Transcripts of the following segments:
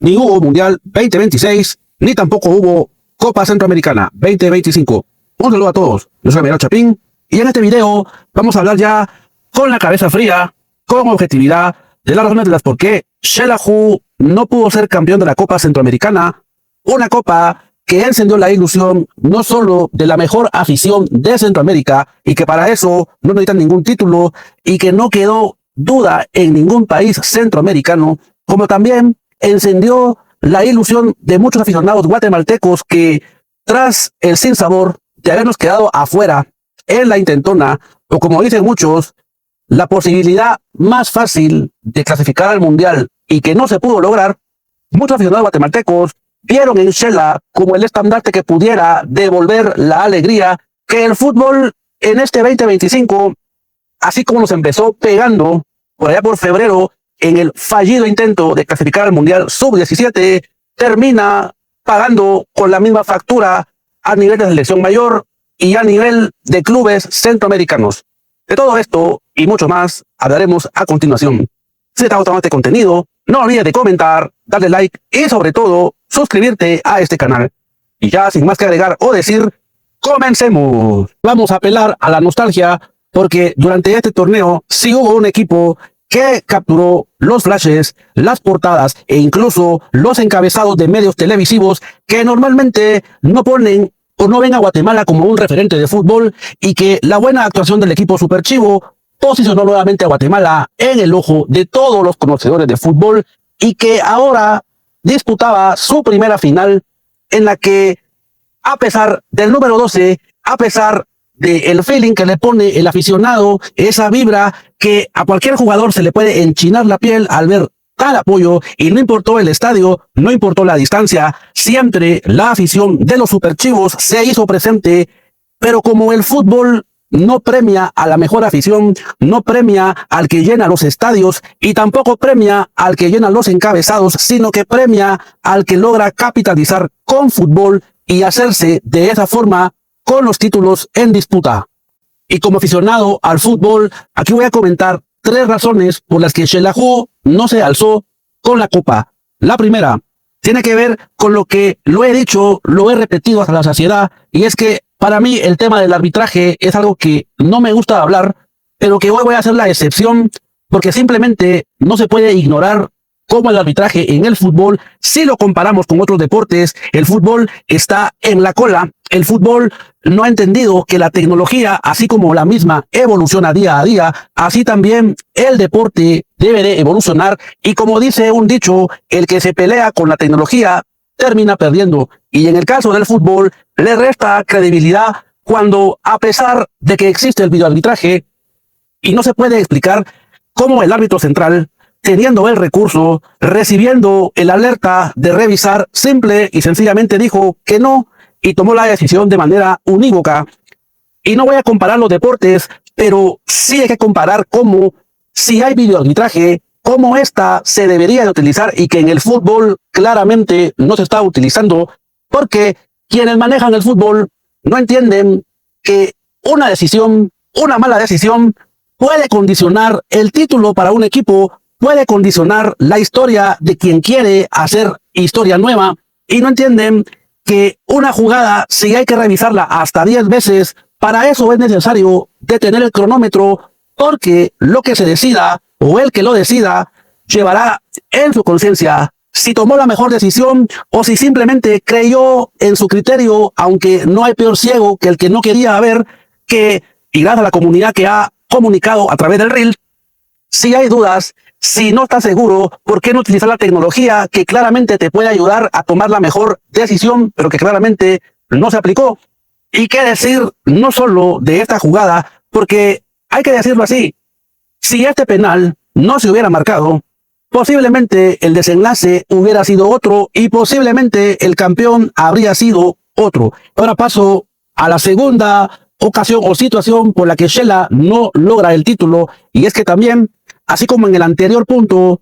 ni hubo Mundial 2026, ni tampoco hubo Copa Centroamericana 2025. Un saludo a todos, yo soy Miguel Chapín, y en este video vamos a hablar ya con la cabeza fría, con objetividad, de las razones de las por qué Xelajú no pudo ser campeón de la Copa Centroamericana, una copa que encendió la ilusión no solo de la mejor afición de Centroamérica, y que para eso no necesitan ningún título, y que no quedó duda en ningún país centroamericano, como también encendió la ilusión de muchos aficionados guatemaltecos que, tras el sinsabor de habernos quedado afuera en la intentona, o como dicen muchos, la posibilidad más fácil de clasificar al Mundial y que no se pudo lograr, muchos aficionados guatemaltecos vieron en Xela como el estandarte que pudiera devolver la alegría que el fútbol en este 2025, así como nos empezó pegando por allá por febrero en el fallido intento de clasificar al Mundial Sub-17, termina pagando con la misma factura a nivel de selección mayor y a nivel de clubes centroamericanos. De todo esto y mucho más hablaremos a continuación. Si te ha gustado este contenido, no olvides de comentar, darle like y sobre todo suscribirte a este canal. Y ya sin más que agregar o decir, comencemos. Vamos a apelar a la nostalgia porque durante este torneo sí hubo un equipo que capturó los flashes, las portadas e incluso los encabezados de medios televisivos que normalmente no ponen o no ven a Guatemala como un referente de fútbol, y que la buena actuación del equipo Super Chivo posicionó nuevamente a Guatemala en el ojo de todos los conocedores de fútbol, y que ahora disputaba su primera final en la que, a pesar del número 12, a pesar del feeling que le pone el aficionado, esa vibra que a cualquier jugador se le puede enchinar la piel al ver tal apoyo, y no importó el estadio, no importó la distancia, siempre la afición de los Superchivos se hizo presente. Pero como el fútbol no premia a la mejor afición, no premia al que llena los estadios y tampoco premia al que llena los encabezados, sino que premia al que logra capitalizar con fútbol y hacerse de esa forma con los títulos en disputa. Y como aficionado al fútbol, aquí voy a comentar 3 razones por las que Xelajú no se alzó con la copa. La primera tiene que ver con lo que lo he dicho, lo he repetido hasta la saciedad, y es que para mí el tema del arbitraje es algo que no me gusta hablar, pero que hoy voy a hacer la excepción porque simplemente no se puede ignorar cómo el arbitraje en el fútbol, si lo comparamos con otros deportes, el fútbol está en la cola. El fútbol no ha entendido que la tecnología, así como la misma evoluciona día a día, así también el deporte debe de evolucionar, y como dice un dicho, el que se pelea con la tecnología termina perdiendo. Y en el caso del fútbol le resta credibilidad cuando, a pesar de que existe el videoarbitraje, y no se puede explicar cómo el árbitro central, teniendo el recurso, recibiendo el alerta de revisar, simple y sencillamente dijo que no, y tomó la decisión de manera unívoca. Y no voy a comparar los deportes, pero sí hay que comparar cómo, si hay videoarbitraje, cómo esta se debería de utilizar, y que en el fútbol claramente no se está utilizando, porque quienes manejan el fútbol no entienden que una decisión, una mala decisión, puede condicionar el título para un equipo, puede condicionar la historia de quien quiere hacer historia nueva, y no entienden que una jugada, si hay que revisarla hasta 10 veces, para eso es necesario detener el cronómetro, porque lo que se decida, o el que lo decida, llevará en su conciencia si tomó la mejor decisión o si simplemente creyó en su criterio, aunque no hay peor ciego que el que no quería ver, que, y gracias a la comunidad que ha comunicado a través del reel, si hay dudas, si no estás seguro, ¿por qué no utilizar la tecnología que claramente te puede ayudar a tomar la mejor decisión, pero que claramente no se aplicó? Y qué decir no solo de esta jugada, porque hay que decirlo así, si este penal no se hubiera marcado, posiblemente el desenlace hubiera sido otro y posiblemente el campeón habría sido otro. Ahora paso a la segunda ocasión o situación por la que Xela no logra el título, y es que también, así como en el anterior punto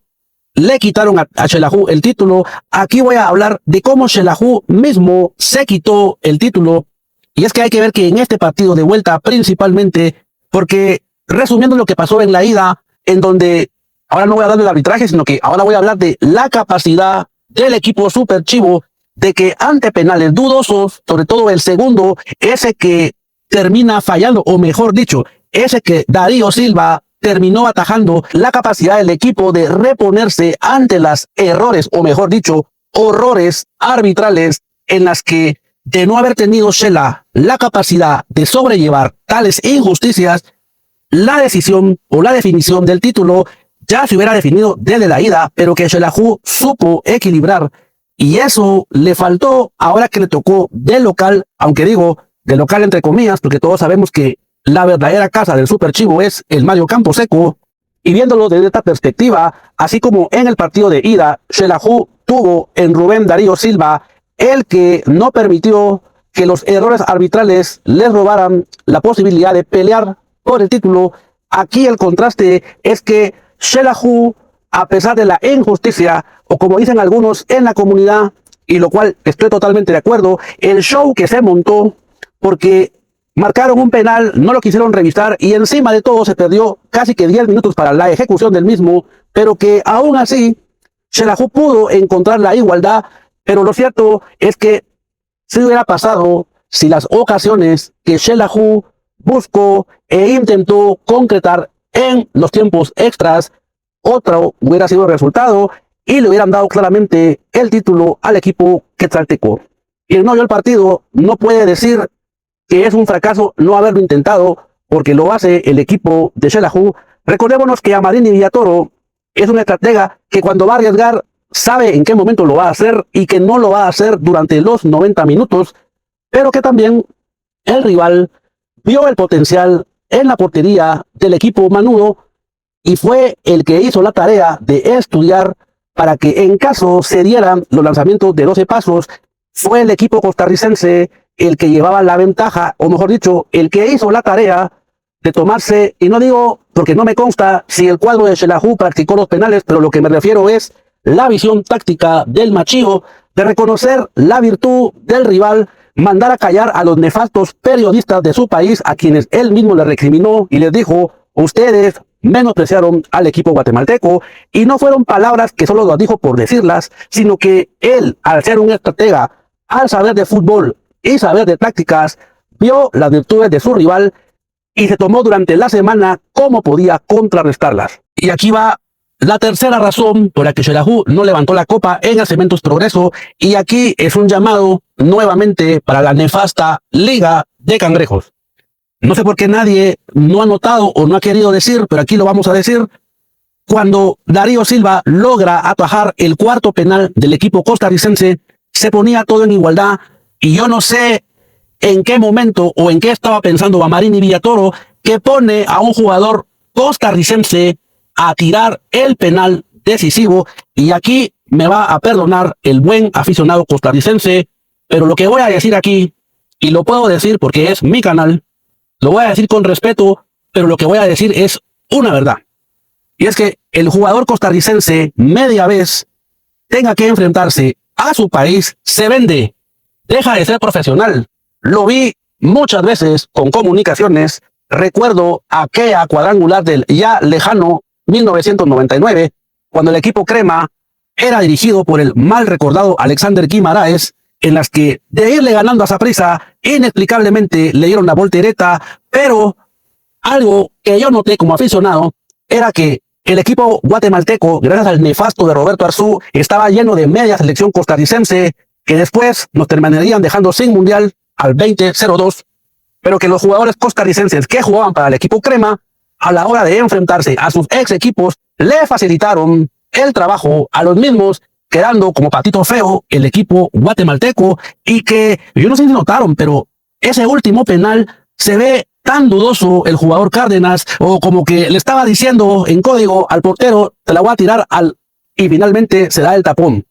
le quitaron a Xelajú el título, aquí voy a hablar de cómo Xelajú mismo se quitó el título. Y es que hay que ver que en este partido de vuelta principalmente, porque resumiendo lo que pasó en la ida, en donde ahora no voy a hablar del arbitraje, sino que ahora voy a hablar de la capacidad del equipo Super Chivo de que ante penales dudosos, sobre todo el segundo, ese que termina fallando, o mejor dicho, ese que Darío Silva terminó atajando, la capacidad del equipo de reponerse ante los errores, o mejor dicho, horrores arbitrales en las que, de no haber tenido Shela la capacidad de sobrellevar tales injusticias, la decisión o la definición del título ya se hubiera definido desde la ida, pero que Xelajú supo equilibrar, y eso le faltó ahora que le tocó de local, aunque digo de local entre comillas, porque todos sabemos que la verdadera casa del Super Chivo es el Mario Camposeco. Y viéndolo desde esta perspectiva, así como en el partido de ida, Xelajú tuvo en Rubén Darío Silva el que no permitió que los errores arbitrales les robaran la posibilidad de pelear por el título. Aquí el contraste es que Xelajú, a pesar de la injusticia, o como dicen algunos en la comunidad, y lo cual estoy totalmente de acuerdo, el show que se montó, porque marcaron un penal, no lo quisieron revisar, y encima de todo se perdió casi que 10 minutos para la ejecución del mismo, pero que aún así Xelajú pudo encontrar la igualdad. Pero lo cierto es que si hubiera pasado, si las ocasiones que Xelajú buscó e intentó concretar en los tiempos extras, otro hubiera sido el resultado y le hubieran dado claramente el título al equipo quetzalteco. Quien no vio el partido no puede decir que es un fracaso no haberlo intentado, porque lo hace el equipo de Xelajú. Recordémonos que Amarini Villatoro es un estratega que cuando va a arriesgar sabe en qué momento lo va a hacer y que no lo va a hacer durante los 90 minutos, pero que también el rival vio el potencial en la portería del equipo manudo y fue el que hizo la tarea de estudiar para que en caso se dieran los lanzamientos de 12 pasos, fue el equipo costarricense el que llevaba la ventaja, o mejor dicho, el que hizo la tarea de tomarse, y no digo porque no me consta si el cuadro de Xelajú practicó los penales, pero lo que me refiero es la visión táctica del Machío de reconocer la virtud del rival, mandar a callar a los nefastos periodistas de su país, a quienes él mismo le recriminó y les dijo: ustedes menospreciaron al equipo guatemalteco, y no fueron palabras que solo las dijo por decirlas, sino que él, al ser un estratega, al saber de fútbol y saber de tácticas, vio las virtudes de su rival y se tomó durante la semana cómo podía contrarrestarlas. Y aquí va la tercera razón por la que Xelajú no levantó la copa en el Cementos Progreso, y aquí es un llamado nuevamente para la nefasta Liga de Cangrejos. No sé por qué nadie no ha notado o no ha querido decir, pero aquí lo vamos a decir. Cuando Darío Silva logra atajar el cuarto penal del equipo costarricense, se ponía todo en igualdad, y yo no sé en qué momento o en qué estaba pensando Amarini Villatoro, que pone a un jugador costarricense a tirar el penal decisivo. Y aquí me va a perdonar el buen aficionado costarricense, pero lo que voy a decir aquí, y lo puedo decir porque es mi canal, lo voy a decir con respeto, pero lo que voy a decir es una verdad. Y es que el jugador costarricense media vez tenga que enfrentarse a su país, se vende, deja de ser profesional. Lo vi muchas veces con Comunicaciones. Recuerdo aquella cuadrangular del ya lejano 1999, cuando el equipo crema era dirigido por el mal recordado Alexander Guimaraes, en las que de irle ganando a Saprissa, inexplicablemente le dieron la voltereta, pero algo que yo noté como aficionado era que el equipo guatemalteco, gracias al nefasto de Roberto Arzú, estaba lleno de media selección costarricense, que después nos terminarían dejando sin mundial al 2002, pero que los jugadores costarricenses que jugaban para el equipo crema, a la hora de enfrentarse a sus ex equipos, le facilitaron el trabajo a los mismos, quedando como patito feo el equipo guatemalteco. Y que yo no sé si notaron, pero ese último penal se ve tan dudoso el jugador Cárdenas, o como que le estaba diciendo en código al portero: te la voy a tirar y finalmente se da el tapón.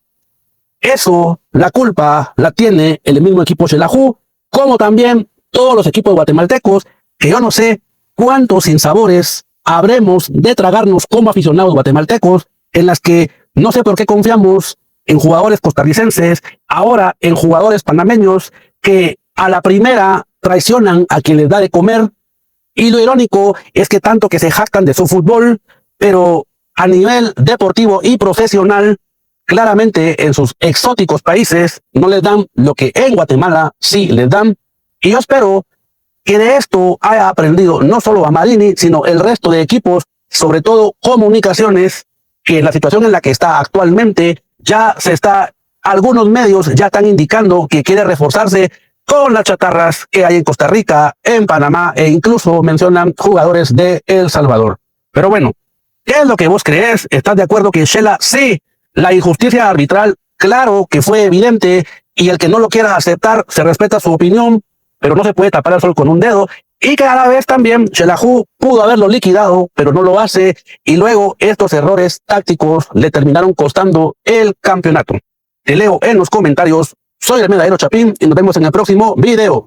Eso, la culpa la tiene el mismo equipo Xelajú, como también todos los equipos guatemaltecos, que yo no sé cuántos sinsabores habremos de tragarnos como aficionados guatemaltecos, en las que no sé por qué confiamos en jugadores costarricenses, ahora en jugadores panameños, que a la primera traicionan a quien les da de comer. Y lo irónico es que tanto que se jactan de su fútbol, pero a nivel deportivo y profesional claramente en sus exóticos países no les dan lo que en Guatemala sí les dan. Y yo espero que de esto haya aprendido no solo Amarini, sino el resto de equipos, sobre todo Comunicaciones, que en la situación en la que está actualmente algunos medios ya están indicando que quiere reforzarse con las chatarras que hay en Costa Rica, en Panamá e incluso mencionan jugadores de El Salvador. Pero bueno, ¿qué es lo que vos crees? ¿Estás de acuerdo que Shela sí, la injusticia arbitral, claro que fue evidente y el que no lo quiera aceptar se respeta su opinión, pero no se puede tapar el sol con un dedo? Y que a la vez también Xelajú pudo haberlo liquidado, pero no lo hace, y luego estos errores tácticos le terminaron costando el campeonato. Te leo en los comentarios. Soy el Medallero Chapín y nos vemos en el próximo video.